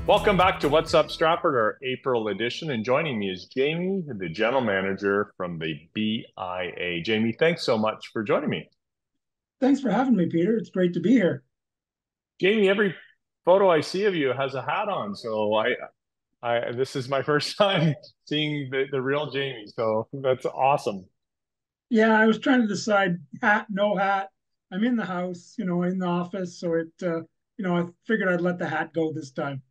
Welcome back to What's Up Stratford, our April edition. And joining me is Jamie, the general manager from the BIA. Jamie, thanks so much for joining me. Thanks for having me, Peter. It's great to be here. Jamie, every photo I see of you has a hat on. So this is my first time seeing the real Jamie. So that's awesome. Yeah, I was trying to decide hat, no hat. I'm in the house, in the office, so I figured I'd let the hat go this time.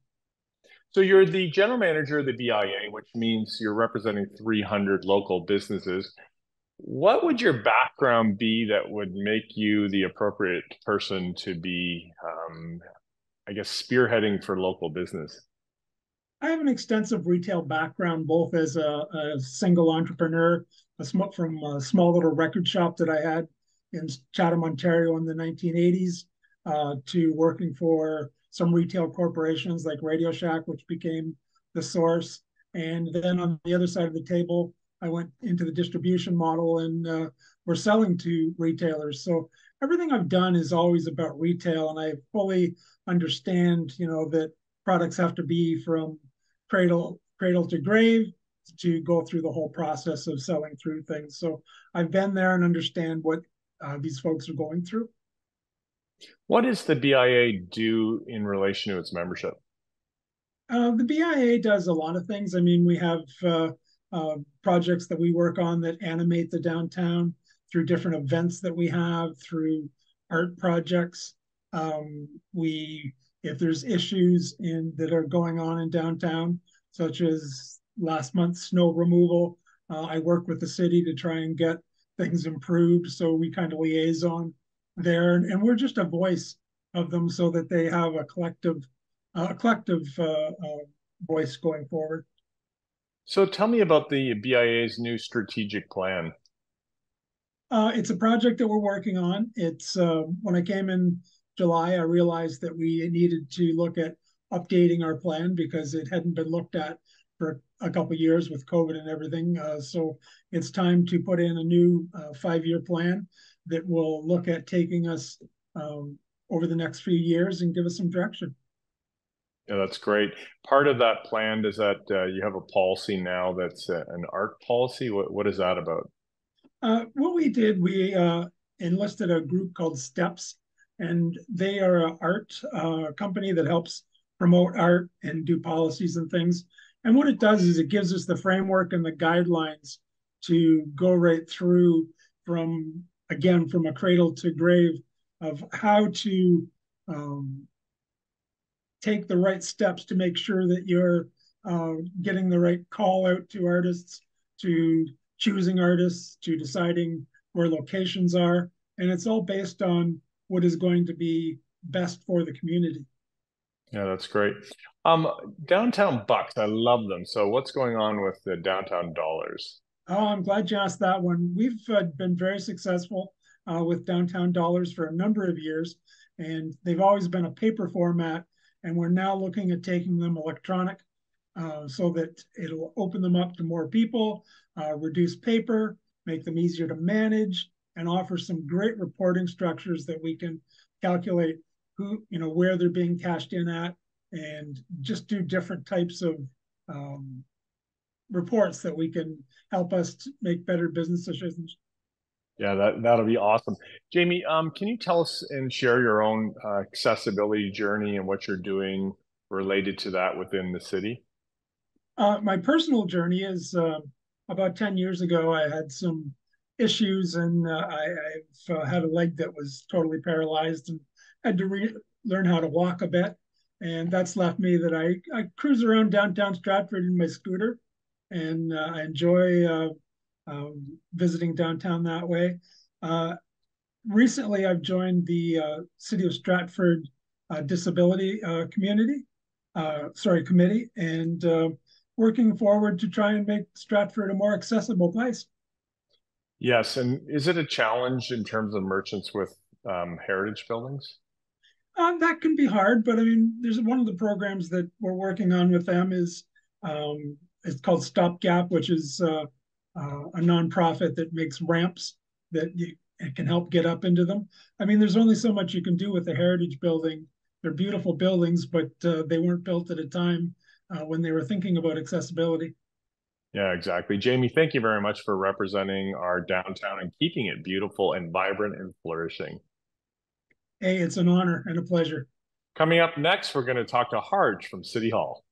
So you're the general manager of the BIA, which means you're representing 300 local businesses. What would your background be that would make you the appropriate person to be, I guess, spearheading for local business? I have an extensive retail background, both as a single entrepreneur, from a small little record shop that I had in Chatham, Ontario in the 1980s, to working for some retail corporations like Radio Shack, which became The Source. And then on the other side of the table, I went into the distribution model and we're selling to retailers. So everything I've done is always about retail, and I fully understand, that products have to be from cradle to grave to go through the whole process of selling through things. So I've been there and understand what these folks are going through. What does the BIA do in relation to its membership? The BIA does a lot of things. I mean, we have projects that we work on that animate the downtown through different events that we have, through art projects. If there's issues that are going on in downtown, such as last month's snow removal, I work with the city to try and get things improved. So we kind of liaison there, and we're just a voice of them so that they have a collective voice going forward. So tell me about the BIA's new strategic plan. It's a project that we're working on. It's When I came in July, I realized that we needed to look at updating our plan because it hadn't been looked at for a couple of years with COVID and everything. So it's time to put in a new 5-year plan that will look at taking us over the next few years and give us some direction. Yeah, that's great. Part of that plan is that you have a policy now that's an art policy. What is that about? What we did, we enlisted a group called Steps, and they are an art company that helps promote art and do policies and things. And what it does is it gives us the framework and the guidelines to go right through from a cradle to grave of how to um, take the right steps to make sure that you're getting the right call out to artists, to choosing artists, to deciding where locations are. And it's all based on what is going to be best for the community. Yeah, that's great. Um, Downtown bucks, I love them. So what's going on with the downtown dollars? Oh, I'm glad you asked that one. We've been very successful with downtown dollars for a number of years, and they've always been a paper format. And we're now looking at taking them electronic so that it'll open them up to more people, reduce paper, make them easier to manage, and offer some great reporting structures that we can calculate where they're being cashed in at, and just do different types of um, reports that we can help us to make better business decisions. Yeah, that'll be awesome. Jamie, can you tell us and share your own accessibility journey and what you're doing related to that within the city? My personal journey is about 10 years ago, I had some issues, and I've had a leg that was totally paralyzed and had to learn how to walk a bit. And that's left me that I cruise around downtown Stratford in my scooter, and I enjoy visiting downtown that way. Uh, Recently, I've joined the City of Stratford Disability Committee, and working forward to try and make Stratford a more accessible place. Yes, and is it a challenge in terms of merchants with heritage buildings? That can be hard, but I mean, there's one of the programs that we're working on with them is it's called Stopgap, which is a nonprofit that makes ramps that it can help get up into them. I mean, there's only so much you can do with a heritage building they're beautiful buildings, but they weren't built at a time when they were thinking about accessibility. Yeah, exactly. Jamie, thank you very much for representing our downtown and keeping it beautiful and vibrant and flourishing. Hey, it's an honor and a pleasure. Coming up next, we're going to talk to Harj from City Hall.